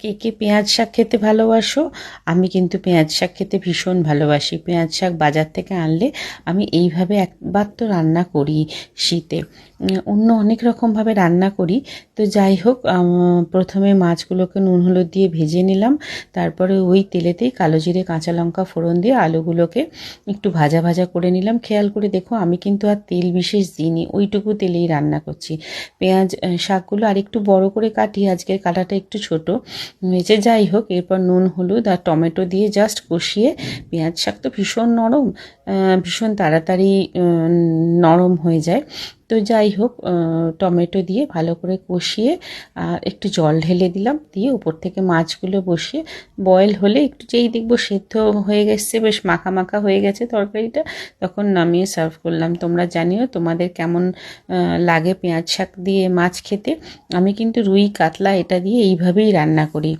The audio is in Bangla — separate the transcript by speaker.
Speaker 1: কে কে পেঁয়াজ শাক খেতে ভালোবাসো? আমি কিন্তু পেঁয়াজ শাক খেতে ভীষণ ভালোবাসি। পেঁয়াজ শাক বাজার থেকে আনলে আমি এইভাবে একবার তো রান্না করি শীতে। অন্য অনেক রকমভাবে রান্না করি। তো যাই হোক, প্রথমে মাছগুলোকে নুন হলুদ দিয়ে ভেজে নিলাম। তারপরে ওই তেলেতেই কালো জিরে কাঁচা লঙ্কা ফোড়ন দিয়ে আলুগুলোকে একটু ভাজা ভাজা করে নিলাম। খেয়াল করে দেখো, আমি কিন্তু আর তেল বিশেষ দিইনি, ওইটুকু তেলেই রান্না করছি। পেঁয়াজ শাকগুলো আর একটু বড় করে কাটি, আজকের কাটাটা একটু ছোট হয়েছে। যাই হোক, এরপর নুন হলুদ আর টমেটো দিয়ে জাস্ট কষিয়ে, পেঁয়াজ শাক তো ভীষণ নরম, ভীষণ তাড়াতাড়ি নরম হয়ে যায়। তো যাই হোক, টমেটো দিয়ে ভালো করে কষিয়ে একটু জল ঢেলে দিলাম, দিয়ে উপর থেকে মাছগুলো বসিয়ে বয়েল হলে একটু যেই দেখবো সেদ্ধ হয়ে গেছে, বেশ মাখা মাখা হয়ে গেছে তরকারিটা, তখন নামিয়ে সার্ভ করলাম। তোমরা জানিও তোমাদের কেমন লাগে পেঁয়াজ শাক দিয়ে মাছ খেতে। আমি কিন্তু রুই কাতলা এটা দিয়ে এইভাবেই রান্না করি।